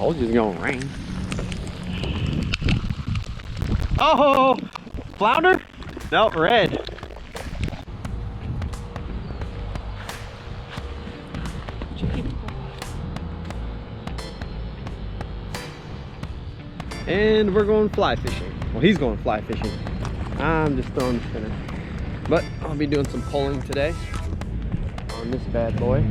Told you it's gonna rain. Oh, flounder? Nope, red. And we're going fly fishing. Well, he's going fly fishing. I'm just throwing the spinner. But I'll be doing some pulling today on this bad boy.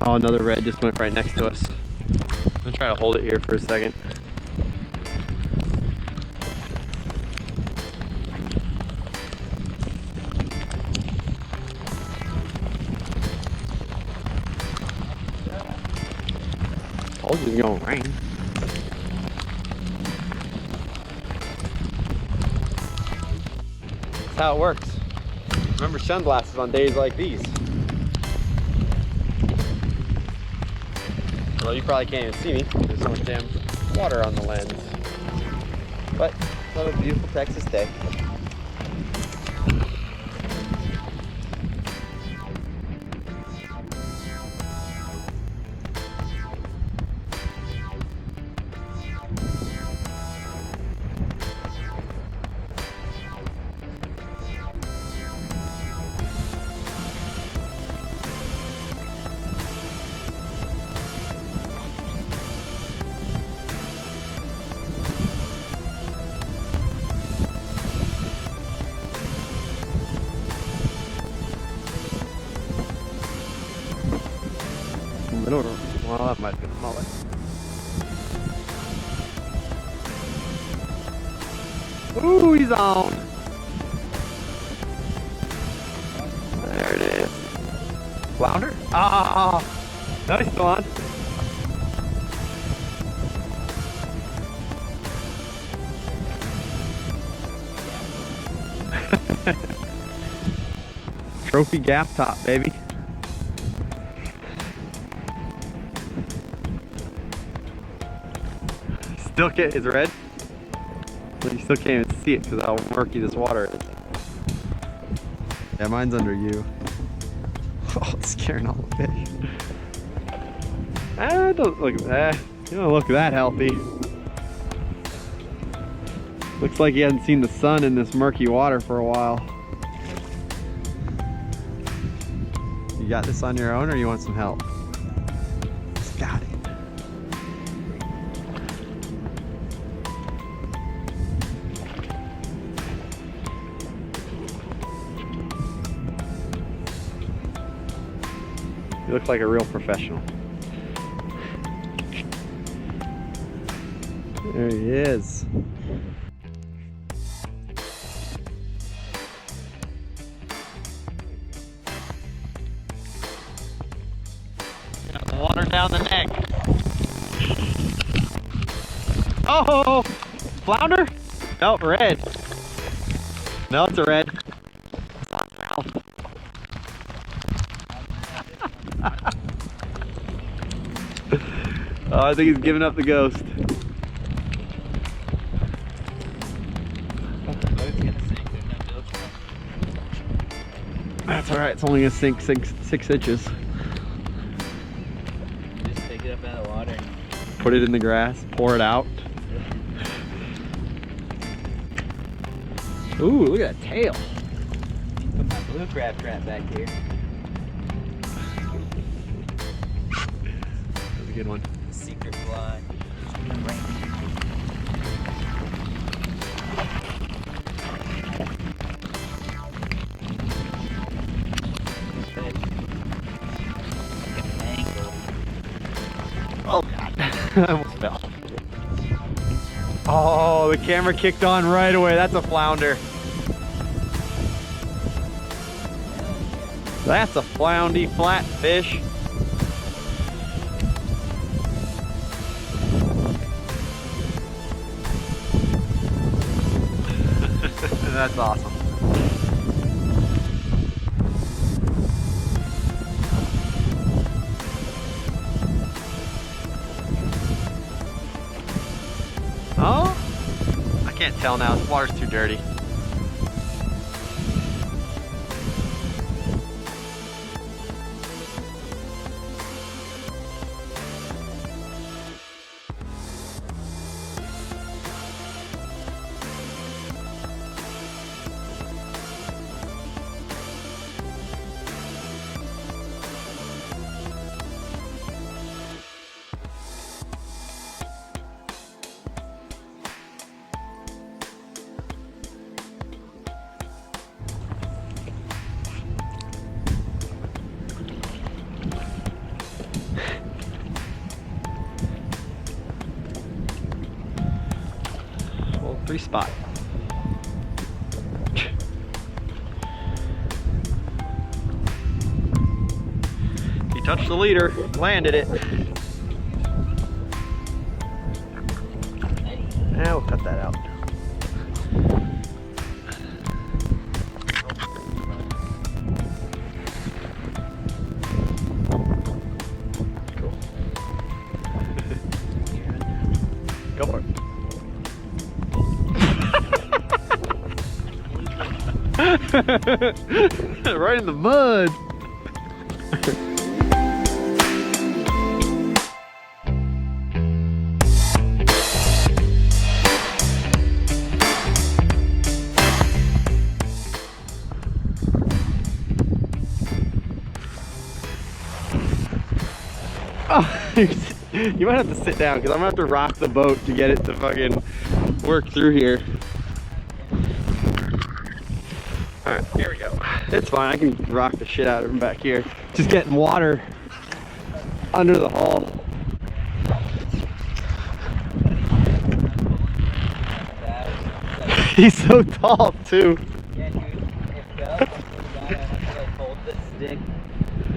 Oh, another red just went right next to us. I'm gonna try to hold it here for a second. Told you it's gonna rain. That's how it works. Remember sunglasses on days like these. Well, you probably can't even see me. There's so much damn water on the lens. But another beautiful Texas day. Well, that might be a mullet. Ooh, he's on. There it is. Flounder? Ah, no, he's still on. Trophy gaff top, baby. Still can't, it's red, but you still can't even see it because how murky this water is. Yeah, mine's under you. Oh, it's scaring all the fish. Ah, don't look at that. You don't look that healthy. Looks like he hasn't seen the sun in this murky water for a while. You got this on your own or you want some help? Got it. You look like a real professional. There he is. Got the water down the neck. Oh, flounder? Nope, red. No, it's a red. Oh, I think he's giving up the ghost. That's alright, it's only gonna sink 6 inches. Just take it up out of the water. Put it in the grass, pour it out. Ooh, look at that tail. Put my blue crab trap back here. That's a good one. Secret fly. Oh god, I almost fell. Oh, the camera kicked on right away. That's a flounder. That's a floundy flatfish. That's awesome. Oh, can't tell now, this water's too dirty. Free spot. He touched the leader, landed it. Now we'll cut that out. Cool. Go for it. Right in the mud. Oh, you might have to sit down because I'm gonna have to rock the boat to get it to fucking work through here. Alright, here we go. It's fine, I can rock the shit out of him back here. Just getting water under the hull. He's so tall too. Yeah, dude. If like hold the stick,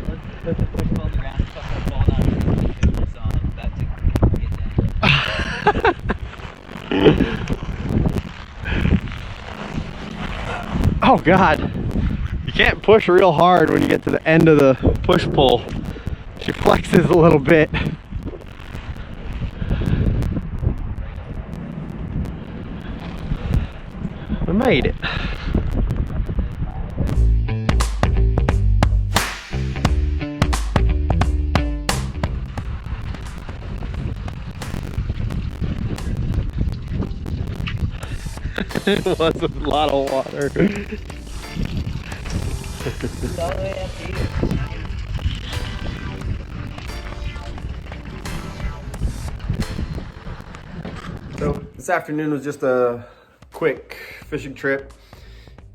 let's put the push pole on the ground and fucking fall down and do this on him. That's a get down. Oh God. You can't push real hard when you get to the end of the push pull. She flexes a little bit. I made it. It was a lot of water. It's all the way up here. So this afternoon was just a quick fishing trip.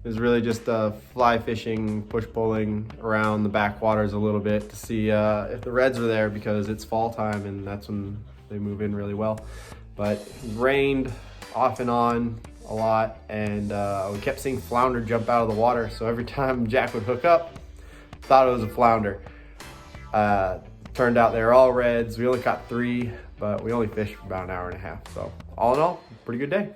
It was really just fly fishing, push pulling around the backwaters a little bit to see if the reds are there because it's fall time and that's when they move in really well. But it rained off and on a lot and we kept seeing flounder jump out of the water. So every time Jack would hook up, thought it was a flounder. Turned out they were all reds. We only caught 3, but we only fished for about an hour and a half. So all in all, pretty good day.